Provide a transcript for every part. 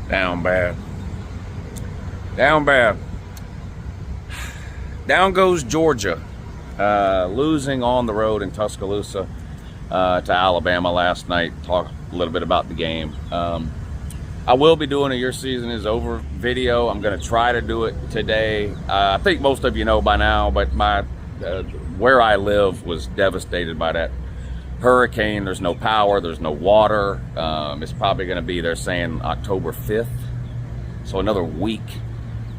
Down bad. Down bad. Down goes Georgia, losing on the road in Tuscaloosa to Alabama last night. Talk a little bit about the game. I will be doing a Your Season Is Over video. I'm going to try to do it today. I think most of you know by now, but where I live was devastated by that hurricane. There's no power, there's no water. It's probably going to be, they're saying, October 5th, so another week.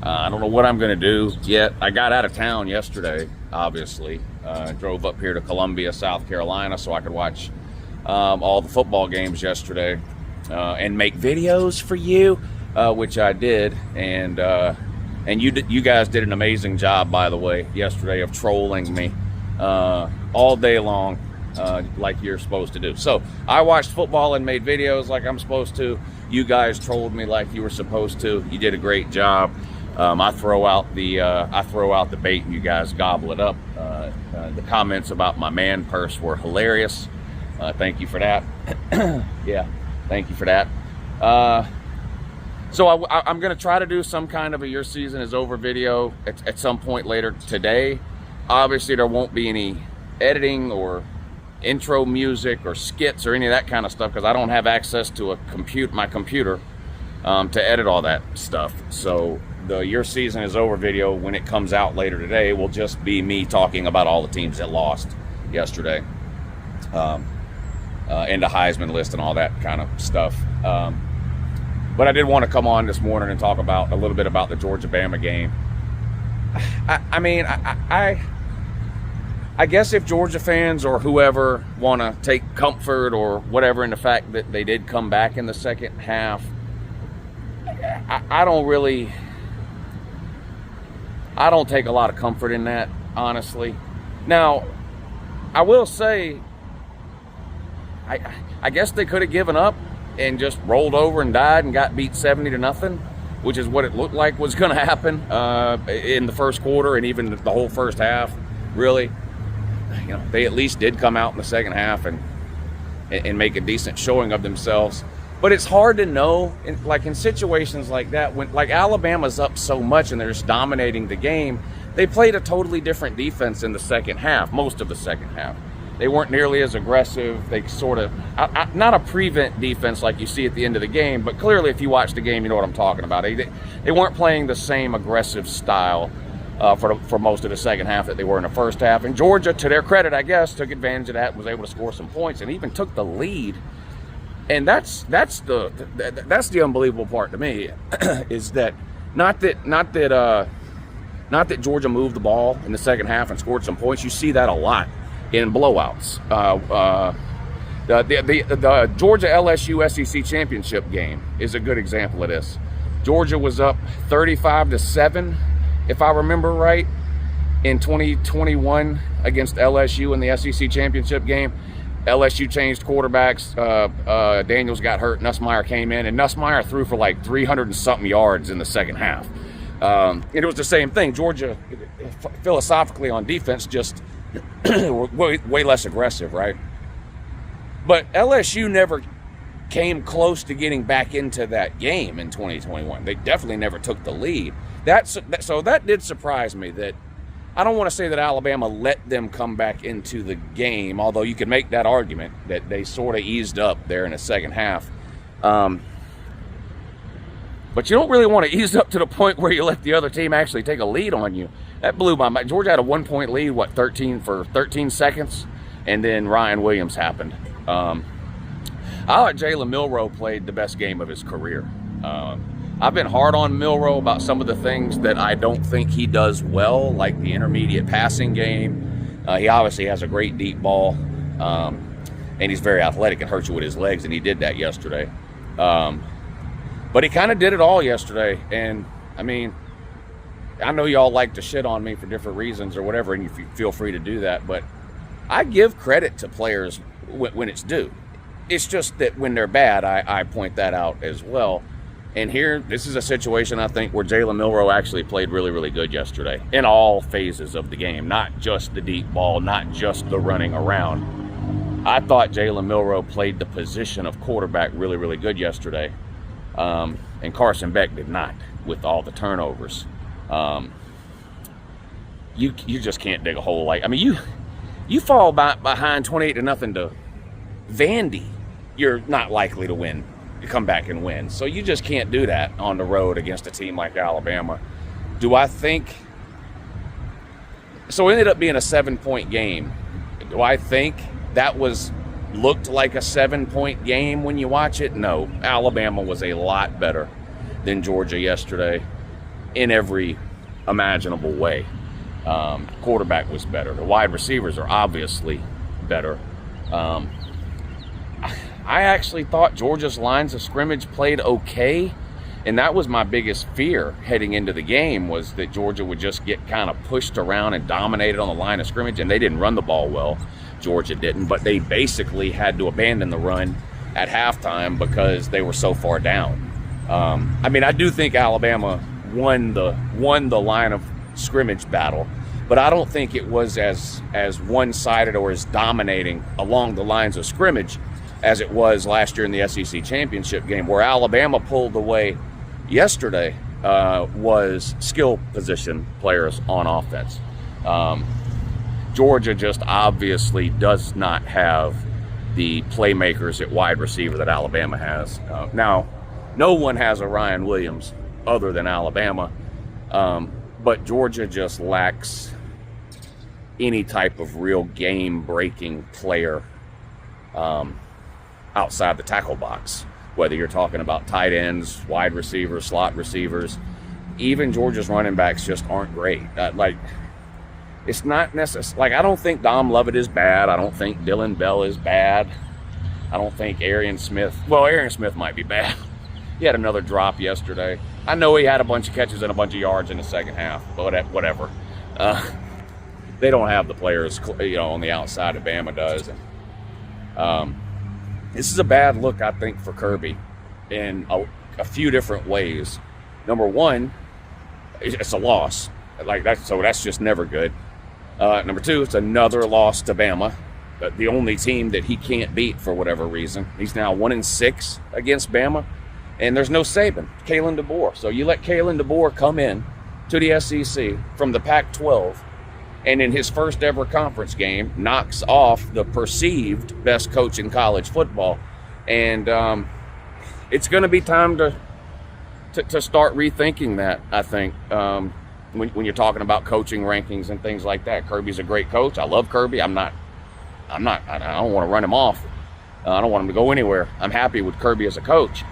I don't know what I'm going to do yet. I got out of town yesterday, obviously. Drove up here to Columbia, South Carolina, so I could watch all the football games yesterday and make videos for you, which I did. And you guys did an amazing job, by the way, yesterday of trolling me all day long, like you're supposed to do. So I watched football and made videos like I'm supposed to. You guys trolled me like you were supposed to. You did a great job. I throw out the bait and you guys gobble it up. The comments about my man purse were hilarious. Thank you for that. Yeah, thank you for that. So I'm going to try to do some kind of a Your Season Is Over video at some point later today. Obviously, there won't be any editing or intro music or skits or any of that kind of stuff because I don't have access to my computer to edit all that stuff. So the Your Season Is Over video, when it comes out later today, will just be me talking about all the teams that lost yesterday, and the Heisman list and all that kind of stuff. But I did want to come on this morning and talk about a little bit about the Georgia-Bama game. I guess if Georgia fans or whoever want to take comfort or whatever in the fact that they did come back in the second half, I don't take a lot of comfort in that, honestly. Now, I will say, I guess they could have given up and just rolled over and died and got beat 70-0, which is what it looked like was going to happen in the first quarter and even the whole first half, really. You know, they at least did come out in the second half and make a decent showing of themselves. But it's hard to know, in situations like that, when like Alabama's up so much and they're just dominating the game, they played a totally different defense in the second half, most of the second half. They weren't nearly as aggressive. They sort of, not a prevent defense like you see at the end of the game, but clearly if you watch the game, you know what I'm talking about. They weren't playing the same aggressive style for most of the second half that they were in the first half. And Georgia, to their credit, I guess, took advantage of that and was able to score some points and even took the lead. And that's the unbelievable part to me, is that not that Georgia moved the ball in the second half and scored some points. You see that a lot in blowouts. The Georgia LSU SEC championship game is a good example of this. Georgia was up 35-7, if I remember right, in 2021 against LSU in the SEC championship game. LSU changed quarterbacks. Daniels got hurt. Nussmeier came in, and Nussmeier threw for like 300 and something yards in the second half. And it was the same thing. Georgia, philosophically on defense, just way less aggressive, right? But LSU never came close to getting back into that game in 2021. They definitely never took the lead. So that did surprise me. That I don't want to say that Alabama let them come back into the game, although you could make that argument that they sort of eased up there in the second half. But you don't really want to ease up to the point where you let the other team actually take a lead on you. That blew my mind. Georgia had a 1-point lead, 13 seconds, and then Ryan Williams happened. I thought Jalen Milroe played the best game of his career. I've been hard on Milroe about some of the things that I don't think he does well, like the intermediate passing game. He obviously has a great deep ball, and he's very athletic and hurts you with his legs, and he did that yesterday. But he kind of did it all yesterday, and I mean, I know y'all like to shit on me for different reasons or whatever, and you feel free to do that, but I give credit to players when it's due. It's just that when they're bad, I point that out as well. And here, this is a situation, I think, where Jalen Milroe actually played really, really good yesterday in all phases of the game, not just the deep ball, not just the running around. I thought Jalen Milroe played the position of quarterback really, really good yesterday. and Carson Beck did not with all the turnovers. You just can't dig a hole. Like, I mean, you fall behind 28-0 to Vandy, you're not likely to win. You come back and win. So you just can't do that on the road against a team like Alabama. Do I think so? It ended up being a 7-point game. Do I think that looked like a 7-point game when you watch it? No. Alabama was a lot better than Georgia yesterday in every imaginable way. Quarterback was better. The wide receivers are obviously better. I actually thought Georgia's lines of scrimmage played okay, and that was my biggest fear heading into the game, was that Georgia would just get kind of pushed around and dominated on the line of scrimmage, and they didn't run the ball well. Georgia didn't, but they basically had to abandon the run at halftime because they were so far down. I mean, I do think Alabama won the line of scrimmage battle, but I don't think it was as one-sided or as dominating along the lines of scrimmage as it was last year in the SEC championship game. Where Alabama pulled away yesterday was skill position players on offense. Georgia just obviously does not have the playmakers at wide receiver that Alabama has. Now, no one has a Ryan Williams other than Alabama, but Georgia just lacks any type of real game-breaking player outside the tackle box, whether you're talking about tight ends, wide receivers, slot receivers. Even Georgia's running backs just aren't great. It's not necessary. Like, I don't think Dom Lovett is bad. I don't think Dylan Bell is bad. I don't think Arian Smith might be bad. He had another drop yesterday. I know he had a bunch of catches and a bunch of yards in the second half, but whatever. They don't have the players, on the outside that Bama does. And, this is a bad look, I think, for Kirby in a few different ways. Number one, it's a loss. So that's just never good. Number two, it's another loss to Bama, the only team that he can't beat for whatever reason. He's now 1-6 against Bama, and there's no Saban, Kalen DeBoer. So you let Kalen DeBoer come in to the SEC from the Pac-12, and in his first ever conference game, knocks off the perceived best coach in college football. And it's going to be time to start rethinking that, I think, when you're talking about coaching rankings and things like that. Kirby's a great coach. I love Kirby. I don't want to run him off. I don't want him to go anywhere. I'm happy with Kirby as a coach.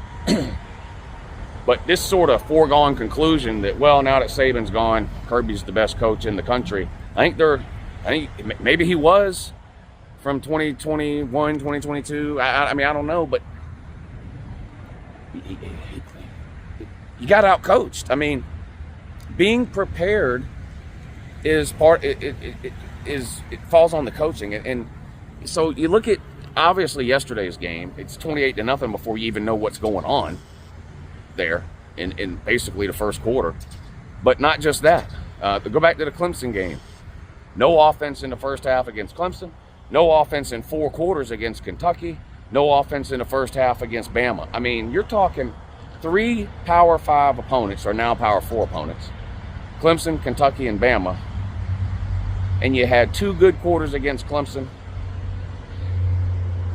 But this sort of foregone conclusion that, well, now that Saban's gone, Kirby's the best coach in the country. I think maybe he was from 2021, 2022. I mean, I don't know, but you got out-coached. I mean, being prepared is it falls on the coaching. And so you look at, obviously, yesterday's game. It's 28-0 before you even know what's going on there in basically the first quarter. But not just that. Go back to the Clemson game. No offense in the first half against Clemson. No offense in 4 quarters against Kentucky. No offense in the first half against Bama. I mean, you're talking 3 Power 5 opponents are now Power 4 opponents. Clemson, Kentucky, and Bama. And you had 2 good quarters against Clemson.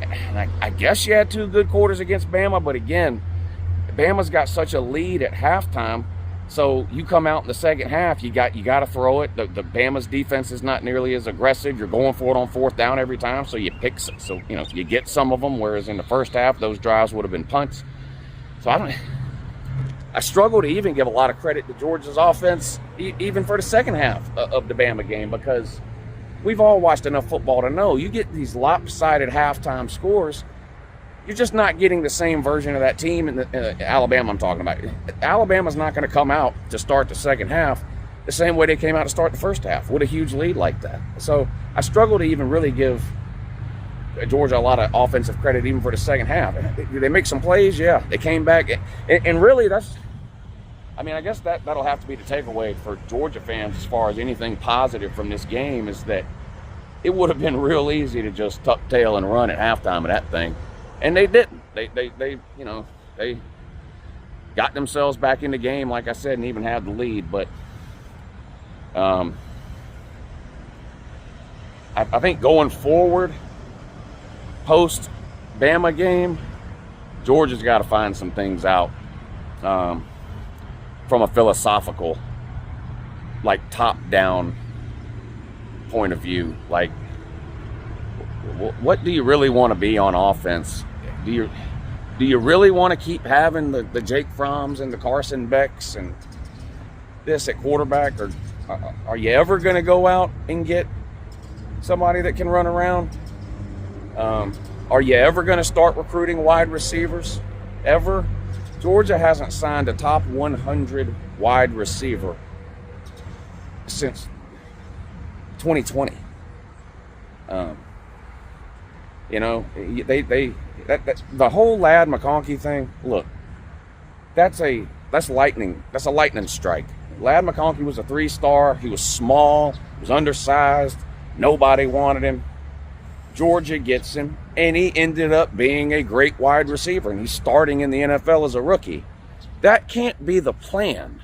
And I guess you had 2 good quarters against Bama, but again, Bama's got such a lead at halftime. So you come out in the second half, you got to throw it. The Bama's defense is not nearly as aggressive. You're going for it on 4th down every time, so you pick. So you get some of them. Whereas in the first half, those drives would have been punts. So I struggle to even give a lot of credit to Georgia's offense, even for the second half of the Bama game, because we've all watched enough football to know you get these lopsided halftime scores. You're just not getting the same version of that team in Alabama I'm talking about. Alabama's not going to come out to start the second half the same way they came out to start the first half with a huge lead like that. So I struggle to even really give Georgia a lot of offensive credit even for the second half. They make some plays, yeah. They came back. And really, I guess that'll have to be the takeaway for Georgia fans as far as anything positive from this game, is that it would have been real easy to just tuck tail and run at halftime of that thing. And they didn't. They got themselves back in the game, like I said, and even had the lead. But I think going forward, post Bama game, Georgia's got to find some things out from a philosophical, like top-down point of view. Like, what do you really want to be on offense? Do you really want to keep having the Jake Fromms and the Carson Becks and this at quarterback? Or are you ever going to go out and get somebody that can run around? Are you ever going to start recruiting wide receivers? Ever? Georgia hasn't signed a top 100 wide receiver since 2020. You know, the whole Ladd McConkey thing. Look, that's a lightning strike. Ladd McConkey was a 3-star. He was small. He was undersized. Nobody wanted him. Georgia gets him, and he ended up being a great wide receiver, and he's starting in the NFL as a rookie. That can't be the plan.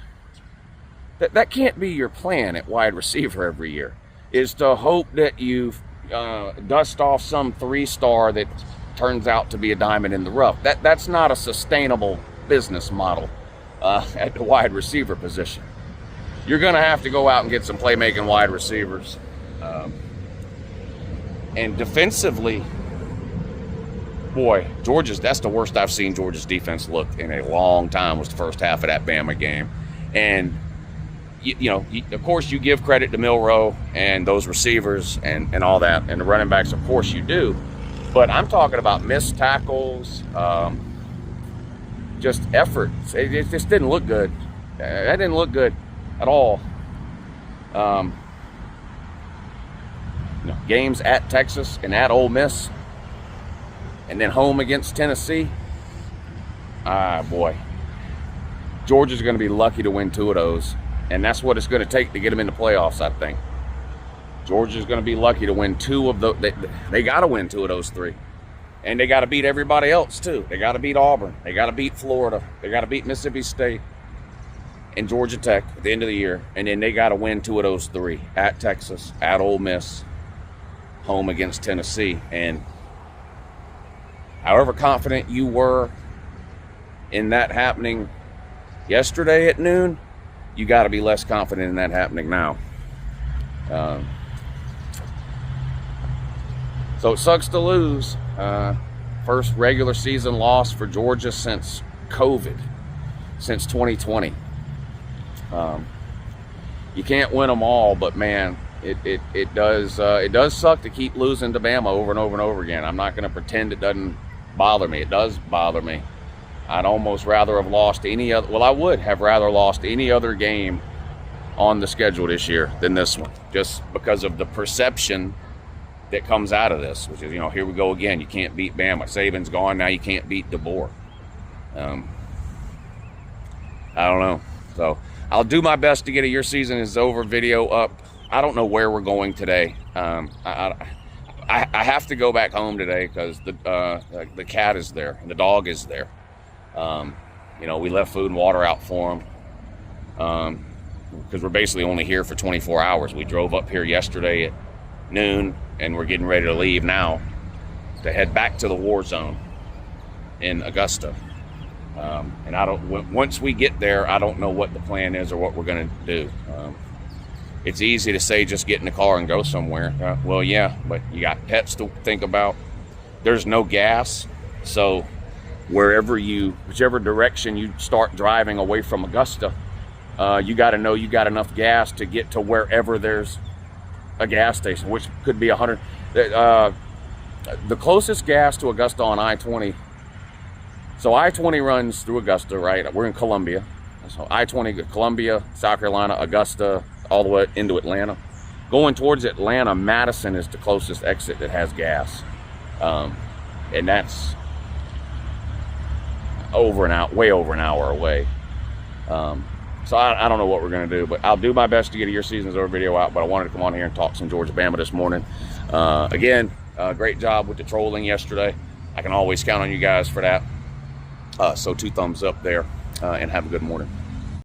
That can't be your plan at wide receiver every year, is to hope that you dust off some 3-star that turns out to be a diamond in the rough. That's not a sustainable business model at the wide receiver position. You're going to have to go out and get some playmaking wide receivers. And defensively, boy, that's the worst I've seen Georgia's defense look in a long time, was the first half of that Bama game. And, of course, you give credit to Milroe and those receivers and all that, and the running backs, of course you do. But I'm talking about missed tackles, just effort. It just didn't look good. That didn't look good at all. Games at Texas and at Ole Miss, and then home against Tennessee. Boy, Georgia's going to be lucky to win 2 of those, and that's what it's going to take to get them in the playoffs, I think. Georgia's going to be lucky to win 2 of those. They got to win 2 of those 3, and they got to beat everybody else too. They got to beat Auburn. They got to beat Florida. They got to beat Mississippi State and Georgia Tech at the end of the year, and then they got to win 2 of those 3 at Texas, at Ole Miss, home against Tennessee. And however confident you were in that happening yesterday at noon, you got to be less confident in that happening now. So it sucks to lose. First regular season loss for Georgia since COVID, since 2020. You can't win them all, but man, it does suck to keep losing to Bama over and over and over again. I'm not going to pretend it doesn't bother me. It does bother me. I'd almost rather have lost any other. Well, I would have rather lost any other game on the schedule this year than this one, just because of the perception that comes out of this, which is, here we go again. You can't beat Bama. Saban's gone now. You can't beat DeBoer. I don't know. So I'll do my best to get a Your Season Is Over video up. I don't know where we're going today. I have to go back home today because the cat is there and the dog is there. We left food and water out for them because we're basically only here for 24 hours. We drove up here yesterday at noon, and we're getting ready to leave now to head back to the war zone in Augusta. And once we get there, I don't know what the plan is or what we're going to do. It's easy to say just get in the car and go somewhere. Well, yeah, but you got pets to think about. There's no gas, so whichever direction you start driving away from Augusta, you got to know you got enough gas to get to wherever there's a gas station, which could be 100. The closest gas to Augusta on I-20. So I-20 runs through Augusta, right? We're in Columbia. So I-20, Columbia, South Carolina, Augusta, all the way into Atlanta. Going towards Atlanta, Madison is the closest exit that has gas. And that's way over an hour away. So I don't know what we're going to do, but I'll do my best to get a Your Season's Over video out, but I wanted to come on here and talk some Georgia Bama this morning. Again, great job with the trolling yesterday. I can always count on you guys for that. So 2 thumbs up there. and have a good morning.